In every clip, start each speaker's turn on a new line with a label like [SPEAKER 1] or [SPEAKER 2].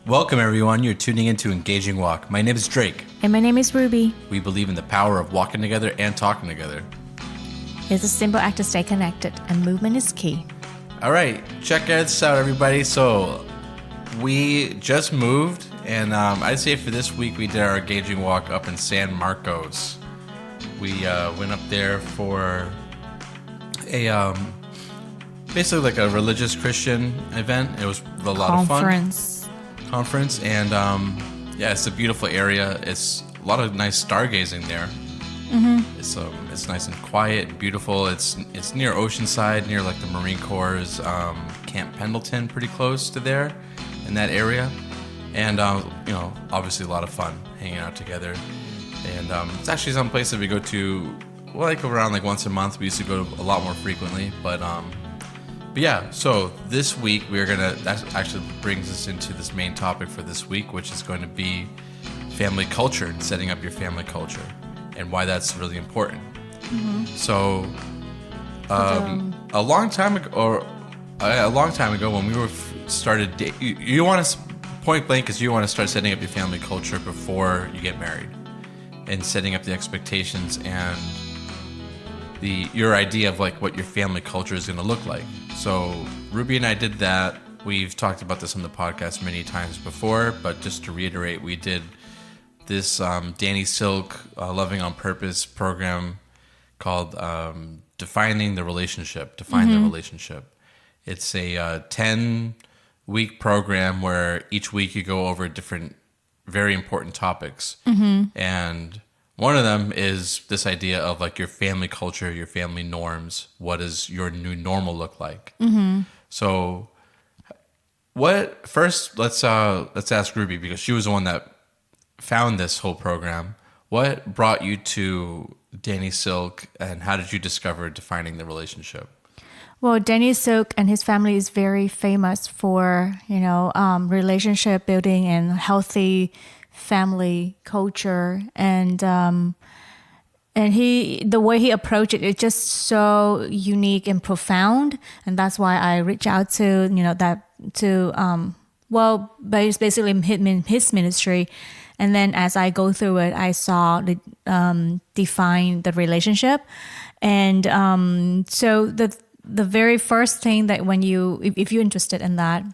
[SPEAKER 1] Welcome, everyone. You're tuning into Engaging Walk. My name is Drake.
[SPEAKER 2] And my name is Ruby.
[SPEAKER 1] We believe in the power of walking together and talking together.
[SPEAKER 2] It's a simple act to stay connected, and movement is key.
[SPEAKER 1] All right, check this out, everybody. So we just moved, and I'd say for this week we did our Engaging Walk up in San Marcos. We went up there for a basically like a religious Christian event. It was a lot of fun. Conference, and yeah, it's a beautiful area. It's a lot of nice stargazing there. Mm-hmm. It's nice and quiet, beautiful. It's near Oceanside, near like the Marine Corps' Camp Pendleton, pretty close to there, in that area. And obviously a lot of fun hanging out together. And it's actually some place that we go to like around like once a month. We used to go a lot more frequently, but yeah, so this week that actually brings us into this main topic for this week, which is going to be family culture and setting up your family culture and why that's really important. Mm-hmm. So, a long time ago when we were started, you want to point blank because you want to start setting up your family culture before you get married and setting up the expectations and your idea of like what your family culture is going to look like. So Ruby and I did that. We've talked about this on the podcast many times before, but just to reiterate, we did this Danny Silk Loving on Purpose program called Defining the Relationship. The Relationship. It's a 10-week program where each week you go over different, very important topics. Mm-hmm. And one of them is this idea of like your family culture, your family norms. What does your new normal look like? Mm-hmm. So, let's ask Ruby, because she was the one that found this whole program. What brought you to Danny Silk, and how did you discover Defining the Relationship?
[SPEAKER 2] Well, Danny Silk and his family is very famous for relationship building and healthy family culture, and the way he approached it is just so unique and profound, and that's why I reached out to basically his ministry, and then as I go through it, I saw the define the relationship, and so the very first thing that when if you're interested in that,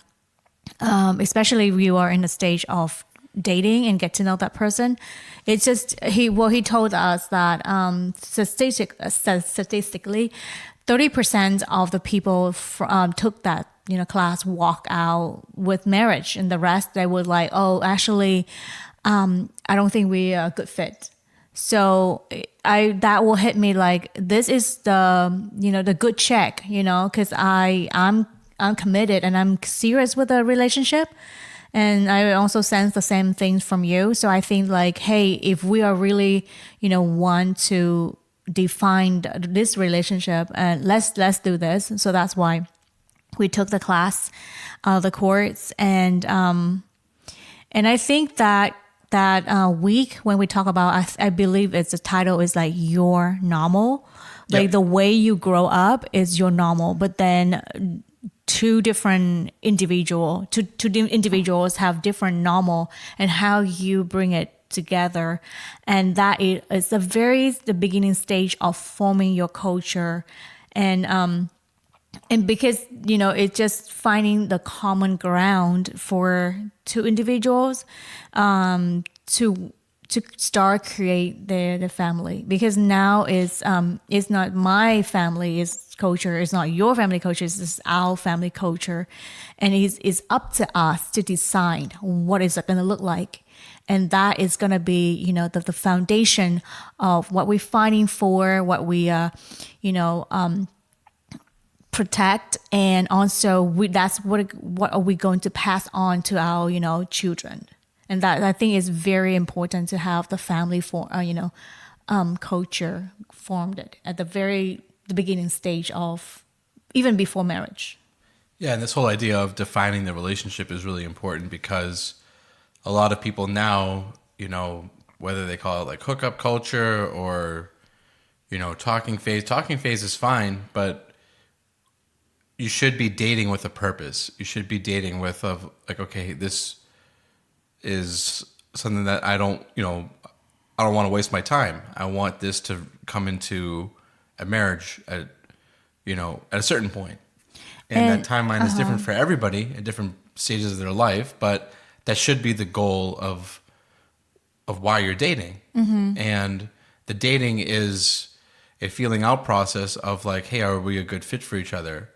[SPEAKER 2] especially if you are in the stage of dating and get to know that person, it's just he told us that statistically 30% of the people took that class walk out with marriage, and the rest they would like, oh, actually I don't think we are a good fit. So that will hit me like, this is the good check, because I'm committed and I'm serious with the relationship. And I also sense the same things from you. So I think like, hey, if we are really, want to define this relationship, let's do this. So that's why we took the class, the course, and I think that week when we talk about, I believe the title is like your normal, like the way you grow up is your normal, but then two individuals have different normal and how you bring it together, and that is the beginning stage of forming your culture, and because it's just finding the common ground for two individuals to start create the family, because now it's not my family's culture, it's not your family culture, it's our family culture, and it's up to us to decide what is it going to look like, and that is going to be the foundation of what we're fighting for, what we protect, and also that's what are we going to pass on to our children. And that I think is very important to have the family culture formed at the beginning stage of even before marriage.
[SPEAKER 1] Yeah, and this whole idea of defining the relationship is really important, because a lot of people now, whether they call it like hookup culture or talking phase is fine, but you should be dating with a purpose. You should be dating with okay, this is something that I don't want to waste my time. I want this to come into a marriage at a certain point. And that timeline is different for everybody at different stages of their life, but that should be the goal of why you're dating. And the dating is a feeling out process of like, hey, are we a good fit for each other?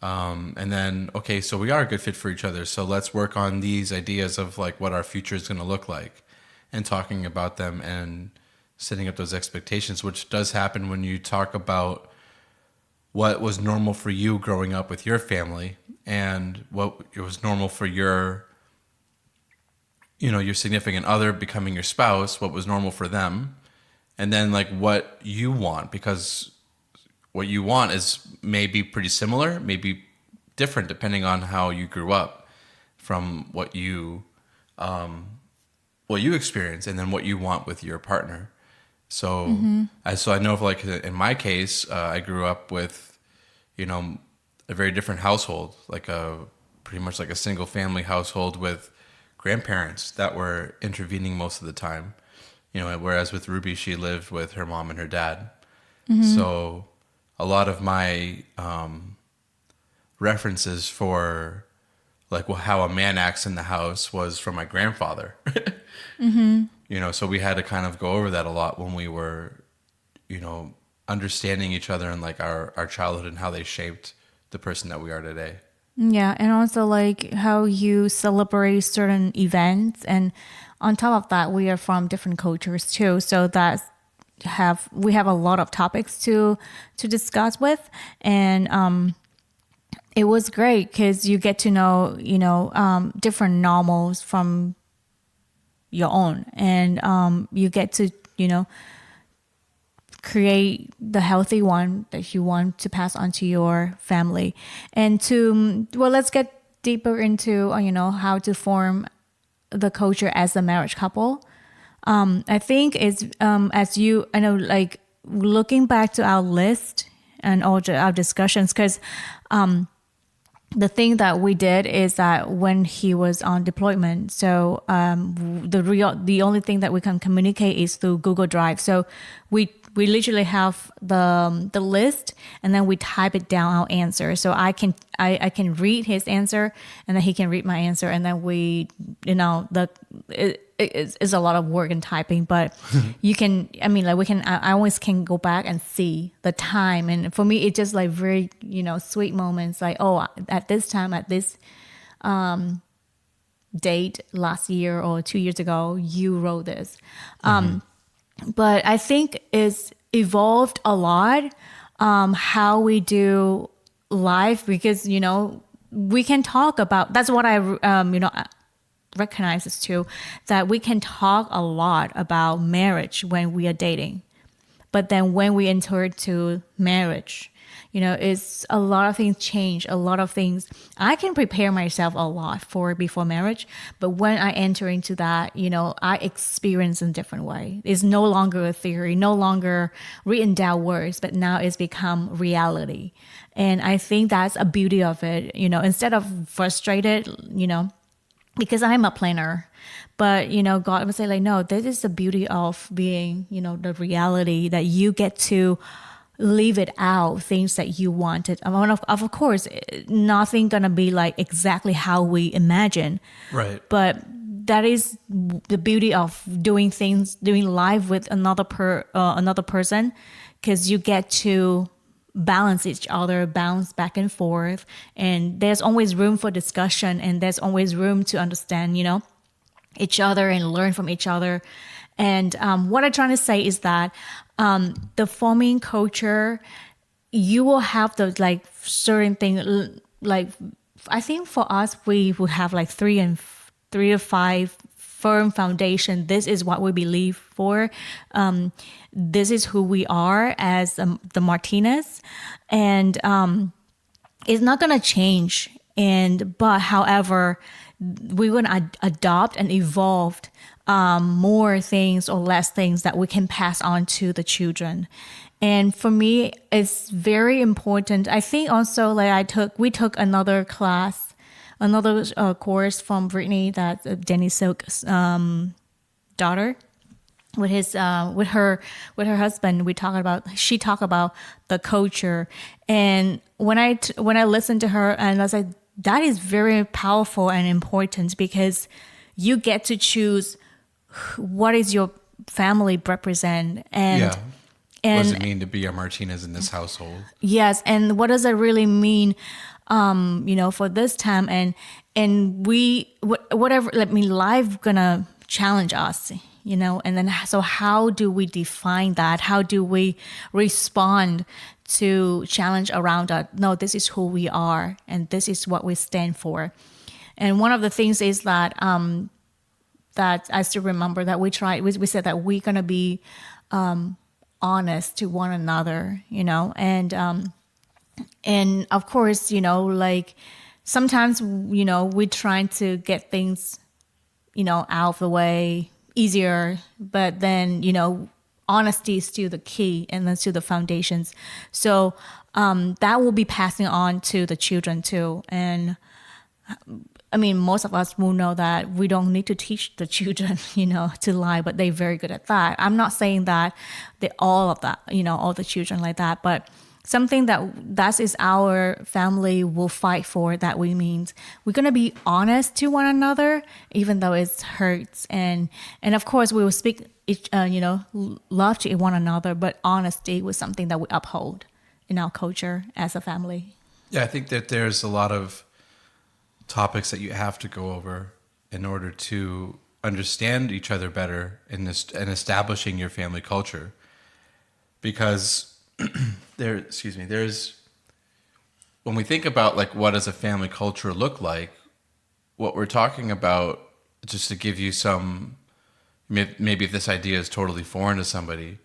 [SPEAKER 1] And then, okay, so we are a good fit for each other. So let's work on these ideas of like what our future is going to look like and talking about them and setting up those expectations, which does happen when you talk about what was normal for you growing up with your family and what it was normal for your significant other becoming your spouse, what was normal for them, and then like what you want, because what you want is maybe pretty similar, maybe different depending on how you grew up from what you experience and then what you want with your partner. So I know if like in my case, I grew up with, a very different household, like pretty much like a single family household with grandparents that were intervening most of the time, whereas with Ruby, she lived with her mom and her dad. So a lot of my references for like how a man acts in the house was from my grandfather. So we had to kind of go over that a lot when we were, understanding each other and like our childhood and how they shaped the person that we are today.
[SPEAKER 2] Yeah, and also like how you celebrate certain events, and on top of that, we are from different cultures too. So we have a lot of topics to discuss with, and it was great because you get to know different normals from your own, and you get to create the healthy one that you want to pass on to your family. And let's get deeper into how to form the culture as a marriage couple. I think it's like looking back to our list and all our discussions, because the thing that we did is that when he was on deployment, so the only thing that we can communicate is through Google Drive. So we literally have the list, and then we type it down our answer. So I can read his answer, and then he can read my answer, and then it's a lot of work in typing, but I always can go back and see the time. And for me, it's just like very, sweet moments, like, oh, at this time, at this date last year or 2 years ago, you wrote this. But I think it's evolved a lot, how we do life, because, we can talk about, that's what I recognize too, that we can talk a lot about marriage when we are dating. But then when we enter to marriage, it's a lot of things change, a lot of things. I can prepare myself a lot before marriage, but when I enter into that, I experience in a different way. It's no longer a theory, no longer written down words, but now it's become reality. And I think that's a beauty of it, instead of frustrated, because I'm a planner. But, God would say like, no, this is the beauty of being, the reality that you get to leave it out, things that you wanted. Of course, nothing gonna be like exactly how we imagine.
[SPEAKER 1] Right.
[SPEAKER 2] But that is the beauty of doing life with another person, because you get to balance each other, bounce back and forth, and there's always room for discussion, and there's always room to understand, each other and learn from each other. And what I'm trying to say is that the forming culture, you will have those like certain things. Like I think for us, we would have like 3 to 5 firm foundation. This is what we believe for. This is who we are as the Martinez, and it's not gonna change. But however, we want to adopt and evolve more things or less things that we can pass on to the children. And for me, it's very important. I think also like we took another class another course from Brittany that Danny Silk's daughter with her husband. She talked about the culture, and when I listened to her, and I was like, that is very powerful and important, because you get to choose what is your family represent, and
[SPEAKER 1] What does it mean to be a Martinez in this household?
[SPEAKER 2] yes, and what does it really mean, for this time, and whatever. I mean, life gonna challenge us, and then so how do we define that? How do we respond to challenge around us? No, this is who we are, and this is what we stand for. And one of the things is that that I still remember that we said that we're gonna be honest to one another, and of course, like sometimes, we're trying to get things, out of the way easier, but then, honesty is still the key, and then to the foundations. So that will be passing on to the children too. And I mean, most of us will know that we don't need to teach the children, to lie, but they're very good at that. I'm not saying that all the children like that, but something that is our family will fight for, that we means we're going to be honest to one another, even though it hurts. And of course we will speak, love to one another, but honesty was something that we uphold in our culture as a family.
[SPEAKER 1] Yeah, I think that there's a lot of topics that you have to go over in order to understand each other better and establishing your family culture, because there's when we think about like what does a family culture look like, what we're talking about, just to give you some, maybe if this idea is totally foreign to somebody,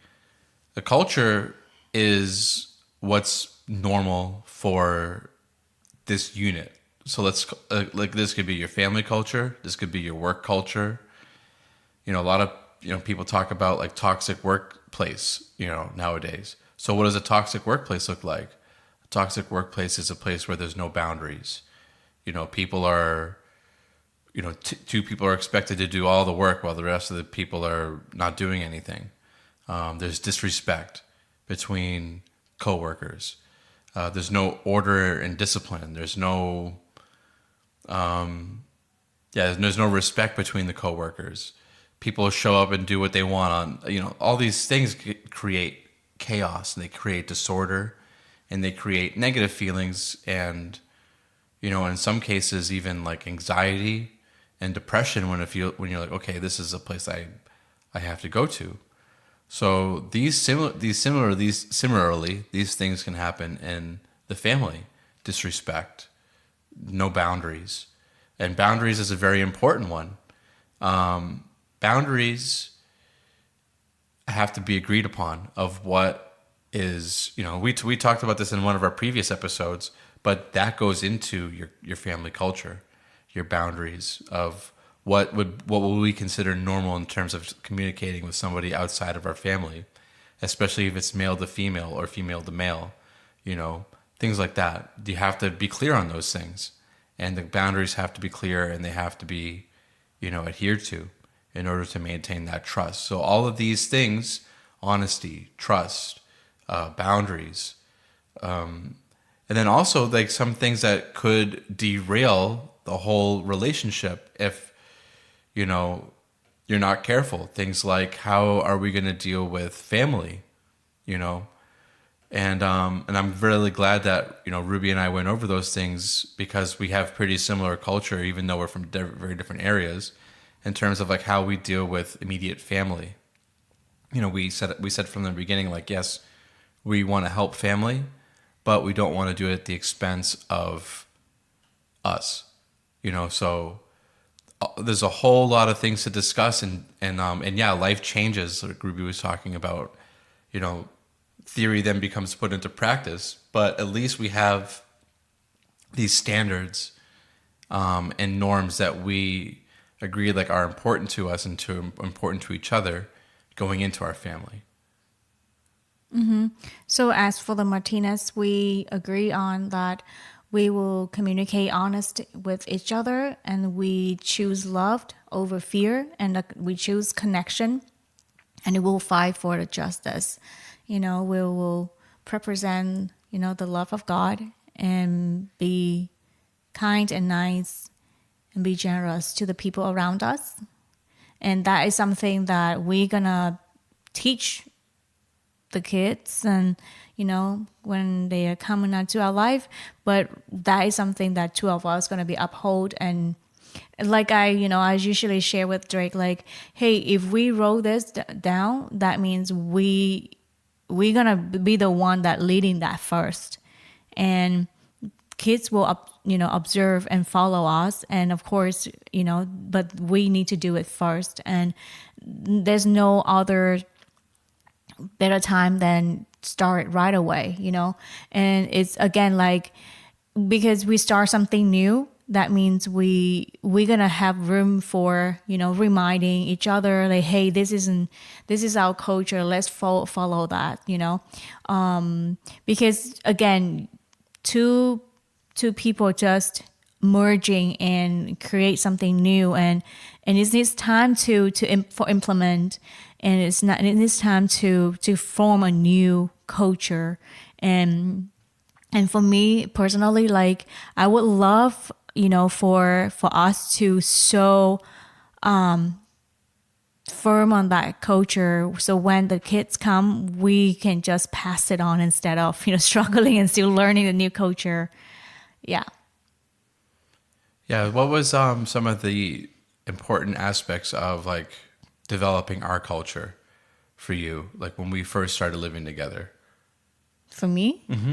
[SPEAKER 1] the culture is what's normal for this unit. So let's like this could be your family culture, this could be your work culture. A lot of people talk about like toxic workplace, nowadays. So what does a toxic workplace look like? A toxic workplace is a place where there's no boundaries. People are, two people are expected to do all the work while the rest of the people are not doing anything. There's disrespect between coworkers. There's no order and discipline. There's no, there's no respect between the coworkers. People show up and do what they want on, all these things create chaos, and they create disorder, and they create negative feelings, and in some cases even like anxiety and depression when you're like, okay, this is a place I have to go to. So similarly these things can happen in the family. Disrespect, no boundaries, and boundaries is a very important one. Boundaries have to be agreed upon of what is, we talked about this in one of our previous episodes, but that goes into your family culture, your boundaries of what will we consider normal in terms of communicating with somebody outside of our family, especially if it's male to female or female to male, things like that. You have to be clear on those things, and the boundaries have to be clear, and they have to be, adhered to in order to maintain that trust. So all of these things, honesty, trust, boundaries, and then also like some things that could derail the whole relationship if, you're not careful. Things like, how are we going to deal with family, and I'm really glad that, Ruby and I went over those things, because we have pretty similar culture, even though we're from very different areas, in terms of like how we deal with immediate family. We said from the beginning, like, yes, we want to help family, but we don't want to do it at the expense of us. So there's a whole lot of things to discuss, and yeah, life changes. Like Ruby was talking about, theory then becomes put into practice, but at least we have these standards and norms that we agree like are important to us and important to each other going into our family.
[SPEAKER 2] Mm-hmm. So as for the Martinez, we agree on that we will communicate honest with each other, and we choose love over fear, and we choose connection, and we will fight for the justice. We will represent, the love of God, and be kind and nice and be generous to the people around us. And that is something that we're gonna teach the kids, and when they are coming into our life. But that is something that two of us gonna be uphold. And like I usually share with Drake, like, hey, if we roll this down, that means we're gonna be the one that leading that first, and kids will observe and follow us. And of course, but we need to do it first, and there's no other better time than start right away. And it's again, like, because we start something new, that means we're gonna have room for reminding each other, like, hey, this is our culture, let's follow that. Because again, two people just merging and create something new, and it needs time for implement, and it needs time to form a new culture. And for me personally, like, I would love for us to so firm on that culture, so when the kids come, we can just pass it on instead of struggling and still learning the new culture. Yeah.
[SPEAKER 1] What was some of the important aspects of like developing our culture for you, like when we first started living together?
[SPEAKER 2] For me?
[SPEAKER 1] Mm-hmm.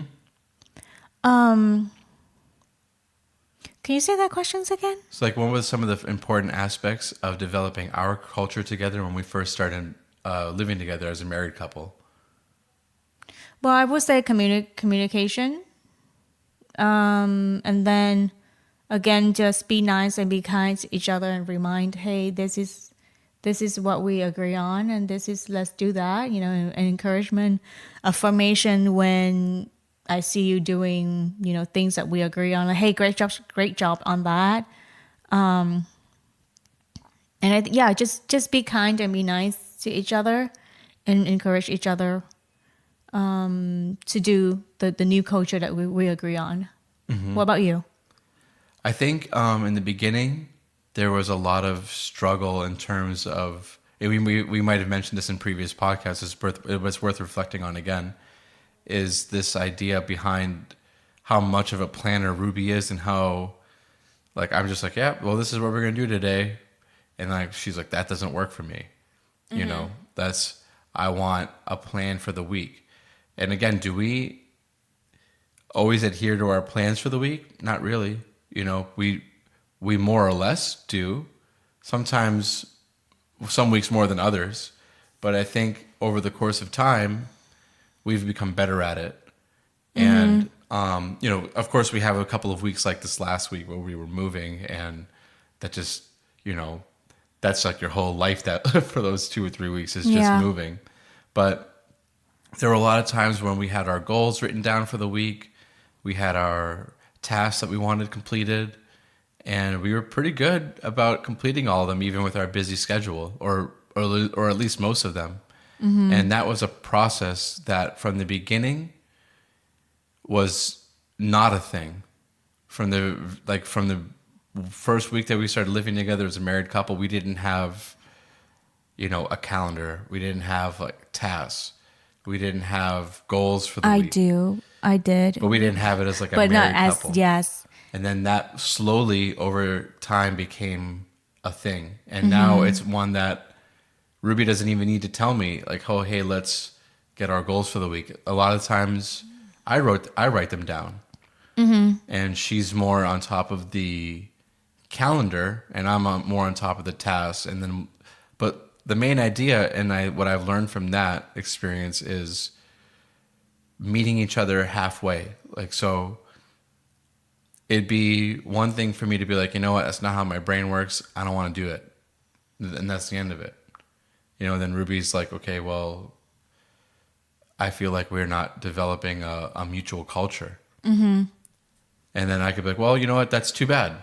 [SPEAKER 2] Can you say that questions again?
[SPEAKER 1] It's like, what was some of the important aspects of developing our culture together when we first started living together as a married couple?
[SPEAKER 2] Well, I would say communication. And then again, just be nice and be kind to each other, and remind, hey, this is what we agree on, and let's do that. And encouragement, affirmation when I see you doing, things that we agree on. Like, hey, great job on that. And just be kind and be nice to each other, and encourage each other to do the new culture that we agree on. Mm-hmm. What about you?
[SPEAKER 1] I think in the beginning, there was a lot of struggle in terms of, we might have mentioned this in previous podcasts, it was worth reflecting on again, is this idea behind how much of a planner Ruby is, and how, like, I'm just like, yeah, well, this is what we're going to do today. And like, she's like, that doesn't work for me. Mm-hmm. I want a plan for the week. And again, do we always adhere to our plans for the week? Not really. We more or less do. Sometimes, some weeks more than others. But I think over the course of time, we've become better at it. Mm-hmm. And, of course, we have a couple of weeks like this last week where we were moving, and that just, that's like your whole life that for those 2 or 3 weeks is just moving. But there were a lot of times when we had our goals written down for the week. We had our tasks that we wanted completed, and we were pretty good about completing all of them, even with our busy schedule, or at least most of them. Mm-hmm. And that was a process that from the beginning was not a thing. From the first week that we started living together as a married couple, we didn't have, a calendar. We didn't have like tasks. We didn't have goals for the week.
[SPEAKER 2] I did.
[SPEAKER 1] But we didn't have it as like a married couple.
[SPEAKER 2] Yes.
[SPEAKER 1] And then that slowly over time became a thing. And now it's one that Ruby doesn't even need to tell me, like, oh, hey, let's get our goals for the week. A lot of times I write them down. Mm-hmm. And she's more on top of the calendar, and I'm more on top of the tasks. And then, but the main idea, and what I've learned from that experience, is meeting each other halfway. Like, so it'd be one thing for me to be like, you know what, that's not how my brain works. I don't want to do it. And that's the end of it. Then Ruby's like, okay, well, I feel like we're not developing a mutual culture. Mm-hmm. And then I could be like, well, you know what? That's too bad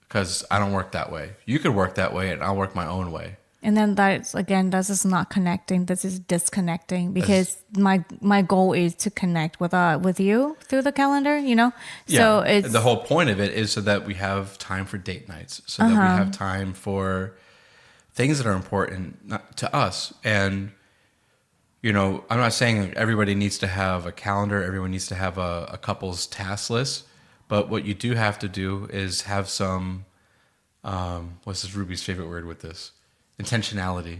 [SPEAKER 1] because I don't work that way. You could work that way and I'll work my own way.
[SPEAKER 2] And then that's again, this is not connecting. This is disconnecting because my goal is to connect with you through the calendar. You know, so it's
[SPEAKER 1] the whole point of it is so that we have time for date nights, so that we have time for things that are important to us. And you know, I'm not saying everybody needs to have a calendar. Everyone needs to have a couple's task list. But what you do have to do is have some. What's this Ruby's favorite word with this? Intentionality.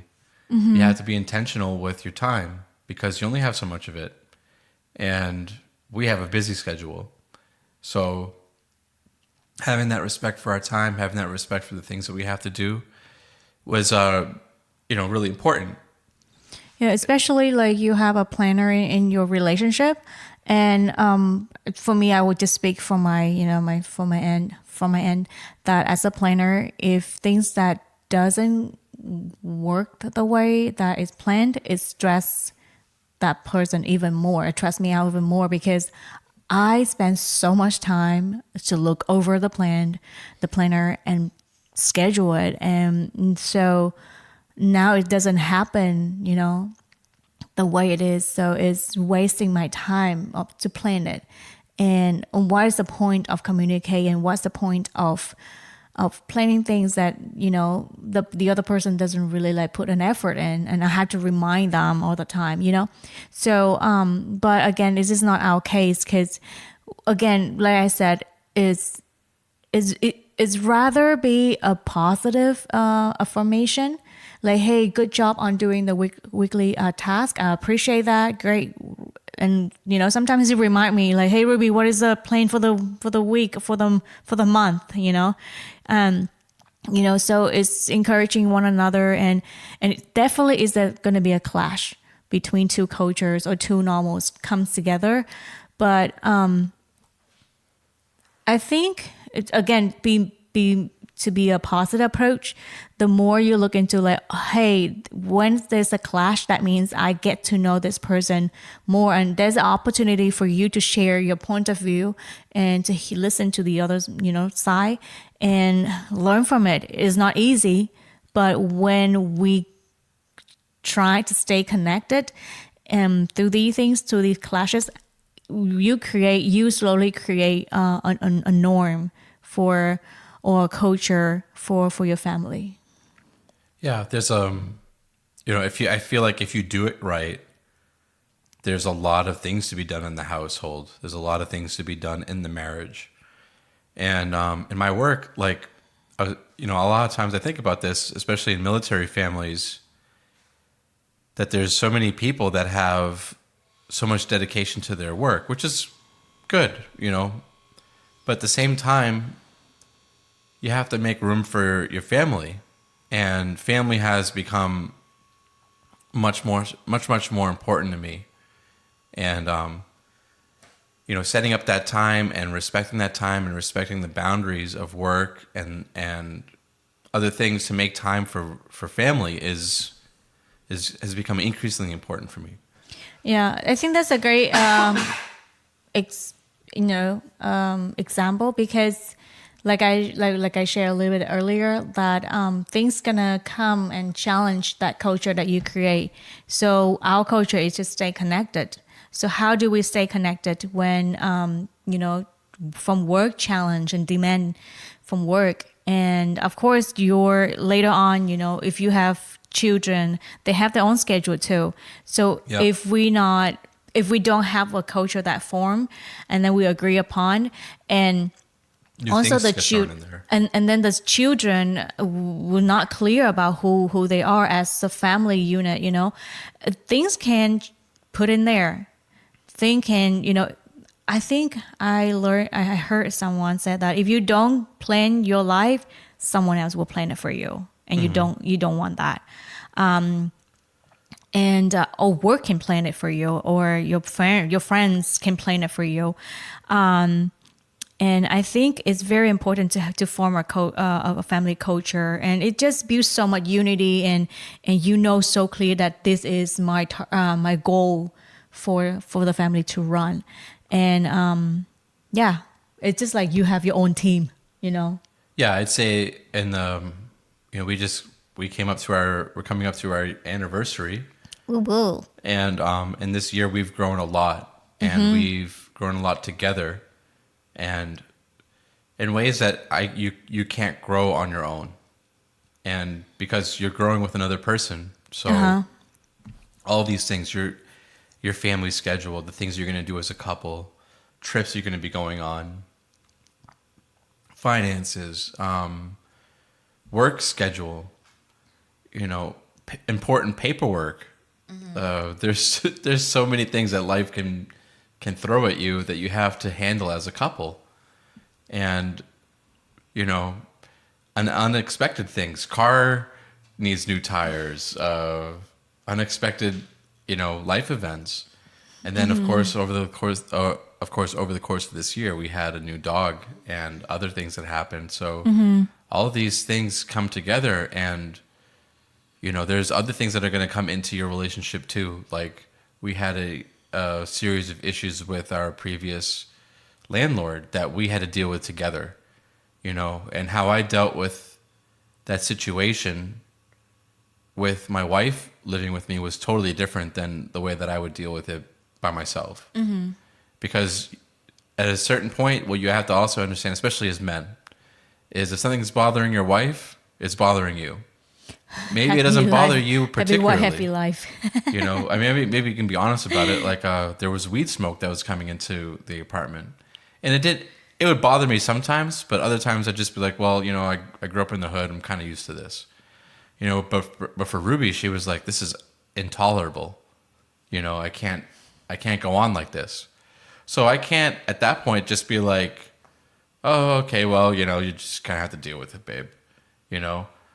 [SPEAKER 1] You have to be intentional with your time because you only have so much of it. And we have a busy schedule. So having that respect for our time, having that respect for the things that we have to do was, really important.
[SPEAKER 2] Yeah, especially like you have a planner in your relationship. And for me, I would just speak from my end that as a planner, if things that doesn't work the way that is planned, it stress that person even more. It stress me out even more because I spend so much time to look over the planner and schedule it. And so now it doesn't happen, the way it is. So it's wasting my time to plan it. And what is the point of communicating? What's the point of planning things that the other person doesn't really like put an effort in, and I have to remind them all the time, So, but again, this is not our case because, again, like I said, is rather be a positive affirmation, like, hey, good job on doing the weekly task. I appreciate that. Great. And sometimes it remind me like, hey Ruby, what is the plan for the week, for the month, so it's encouraging one another, and it definitely is going to be a clash between two cultures or two normals comes together, but I think it, again, to be a positive approach. The more you look into like, hey, when there's a clash, that means I get to know this person more, and there's an opportunity for you to share your point of view and to listen to the other's, side and learn from it. It's not easy, but when we try to stay connected through these things, through these clashes, you slowly create a norm for or a culture for your family.
[SPEAKER 1] Yeah, there's I feel like if you do it right, there's a lot of things to be done in the household. There's a lot of things to be done in the marriage. And in my work, like, a lot of times I think about this, especially in military families, that there's so many people that have so much dedication to their work, which is good, but at the same time, you have to make room for your family, and family has become much more important to me. And, setting up that time and respecting that time and respecting the boundaries of work and other things to make time for family has become increasingly important for me.
[SPEAKER 2] Yeah, I think that's a great, example, because like I shared a little bit earlier, that things gonna come and challenge that culture that you create. So our culture is to stay connected. So how do we stay connected when from work challenge and demand from work? And of course, later on, if you have children, they have their own schedule too. So
[SPEAKER 1] Yep.
[SPEAKER 2] if we don't have a culture that form, and then we agree upon, and
[SPEAKER 1] New
[SPEAKER 2] also
[SPEAKER 1] things
[SPEAKER 2] the
[SPEAKER 1] get thrown in there.
[SPEAKER 2] and then the children were not clear about who they are as a family unit, things can put in there. Thing can, I think I heard someone said that if you don't plan your life, someone else will plan it for you, and you don't want that. Or work can plan it for you, or your friends can plan it for you. And I think it's very important to form a family culture, and it just builds so much unity, and so clear that this is my goal for the family to run, and It's just like you have your own team, you know.
[SPEAKER 1] Yeah, I'd say in the, we came up to we're coming up to our anniversary,
[SPEAKER 2] Woo woo.
[SPEAKER 1] and in this year we've grown a lot, and we've grown a lot together, and in ways that you can't grow on your own, and because you're growing with another person, so all these things, your family schedule, the things you're going to do as a couple, trips you're going to be going on, finances, work schedule, important paperwork. There's so many things that life can throw at you that you have to handle as a couple, and unexpected things. Car needs new tires. Unexpected, life events, and then of course over the course of this year, we had a new dog and other things that happened. So all of these things come together, and there's other things that are going to come into your relationship too. Like we had a series of issues with our previous landlord that we had to deal with together, and how I dealt with that situation with my wife living with me was totally different than the way that I would deal with it by myself. Because at a certain point, what you have to also understand, especially as men, is if something's bothering your wife, it's bothering you. Maybe it doesn't bother you particularly.
[SPEAKER 2] Happy life.
[SPEAKER 1] I mean, maybe you can be honest about it. Like there was weed smoke that was coming into the apartment, and it would bother me sometimes, but other times I'd just be like, well, I grew up in the hood. I'm kind of used to this. But for Ruby, she was like, this is intolerable. I can't go on like this. So I can't at that point just be like, oh, okay, well, you just kind of have to deal with it, babe.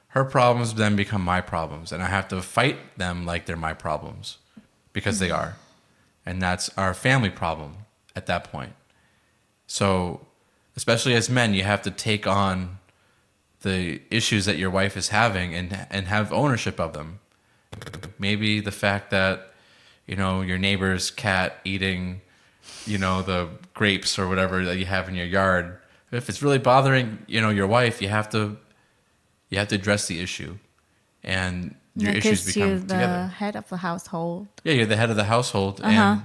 [SPEAKER 1] Her problems then become my problems, and I have to fight them like they're my problems because they are. And that's our family problem at that point. So especially as men, you have to take on the issues that your wife is having and have ownership of them. Maybe the fact that, your neighbor's cat eating, the grapes or whatever that you have in your yard. If it's really bothering, your wife, you have to address the issue, and your issues become together.
[SPEAKER 2] You're the head of the household.
[SPEAKER 1] Yeah, you're the head of the household, and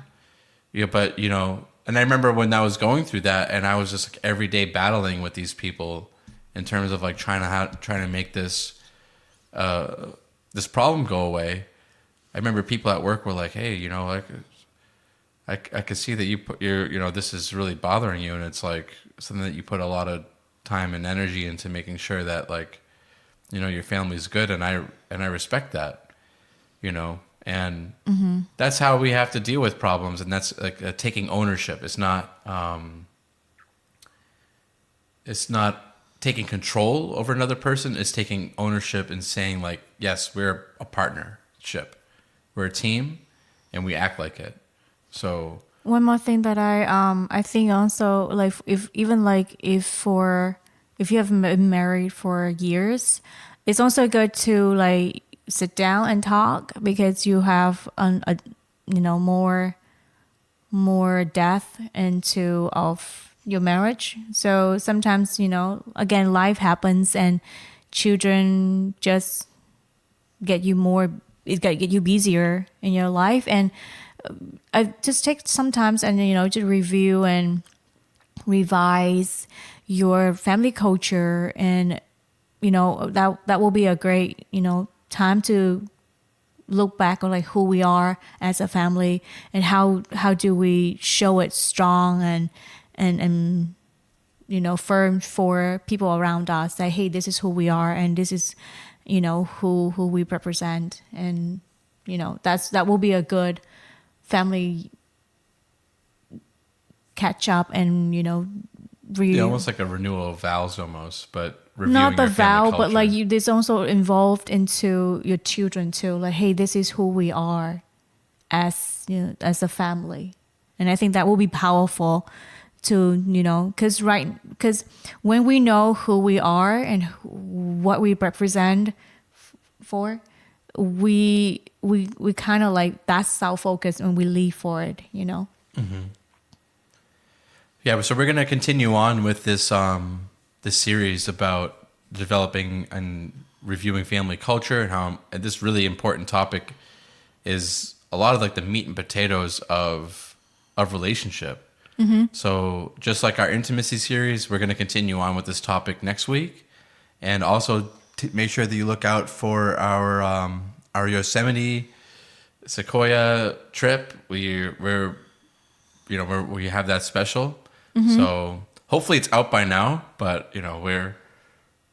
[SPEAKER 1] but and I remember when I was going through that, and I was just like every day battling with these people in terms of like trying to make this this problem go away. I remember people at work were like, "Hey, I could see that you're this is really bothering you, and it's like something that you put a lot of time and energy into making sure that like your family's good, and I respect that, and that's how we have to deal with problems, and that's like taking ownership. It's not taking control over another person. It's taking ownership and saying like, yes, we're a partnership, we're a team, and we act like it. So
[SPEAKER 2] one more thing that I think also, like if you have been married for years, it's also good to like sit down and talk, because you have more depth into of your marriage. So sometimes, again, life happens and children just get you busier in your life. And I just take some time and, to review and revise your family culture. And, that will be a great, time to look back on like who we are as a family, and how do we show it strong and firm for people around us, that hey, this is who we are, and this is who we represent, and that will be a good family catch up, and
[SPEAKER 1] almost like a renewal of vows almost, but reviewing
[SPEAKER 2] not the
[SPEAKER 1] your
[SPEAKER 2] vow,
[SPEAKER 1] family
[SPEAKER 2] but
[SPEAKER 1] culture.
[SPEAKER 2] like this also involved into your children too, like hey, this is who we are as as a family. And I think that will be powerful to because when we know who we are and what we represent for, we kind of like that's our focus, and we live for it.
[SPEAKER 1] Yeah, Yeah, so we're going to continue on with this series about developing and reviewing family culture, and how and this really important topic is a lot of like the meat and potatoes of relationship. So just like our intimacy series, we're going to continue on with this topic next week, and also make sure that you look out for our Yosemite Sequoia trip. We have that special. So hopefully it's out by now, but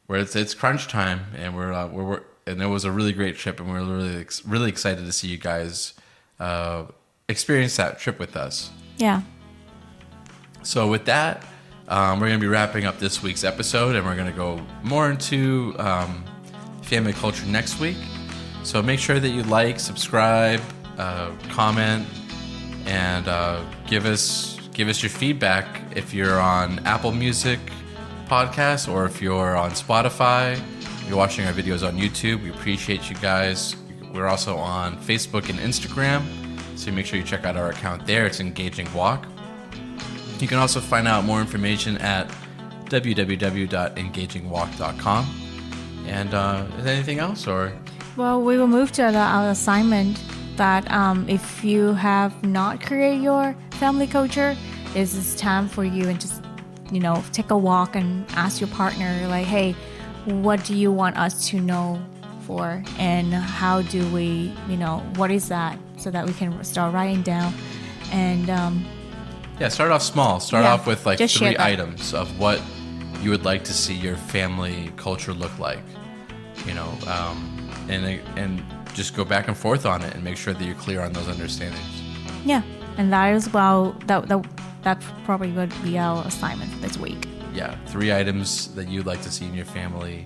[SPEAKER 1] it's crunch time, and we're and it was a really great trip, and we're really excited to see you guys experience that trip with us.
[SPEAKER 2] Yeah.
[SPEAKER 1] So with that, we're going to be wrapping up this week's episode, and we're going to go more into family culture next week. So make sure that you like, subscribe, comment, and give us your feedback if you're on Apple Music Podcasts, or if you're on Spotify. You're watching our videos on YouTube. We appreciate you guys. We're also on Facebook and Instagram, so make sure you check out our account there. It's Engaging Walk. You can also find out more information at www.engagingwalk.com. And is there anything else, or?
[SPEAKER 2] Well, we will move to our assignment that if you have not created your family culture, this is time for you and just, take a walk and ask your partner, like, hey, what do you want us to know for? And how do we, what is that? So that we can start writing down. And
[SPEAKER 1] start off small. Start off with like 3 items of what you would like to see your family culture look like, and just go back and forth on it, and make sure that you're clear on those understandings.
[SPEAKER 2] Yeah, and that is that probably would be our assignment for this week.
[SPEAKER 1] Yeah, 3 items that you'd like to see in your family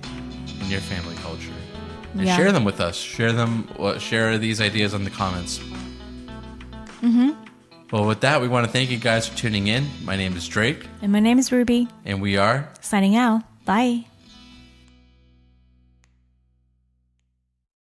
[SPEAKER 1] culture, and share them with us. Share these ideas in the comments. Well, with that, we want to thank you guys for tuning in. My name is Drake.
[SPEAKER 2] And my name is Ruby.
[SPEAKER 1] And we are
[SPEAKER 2] signing out. Bye.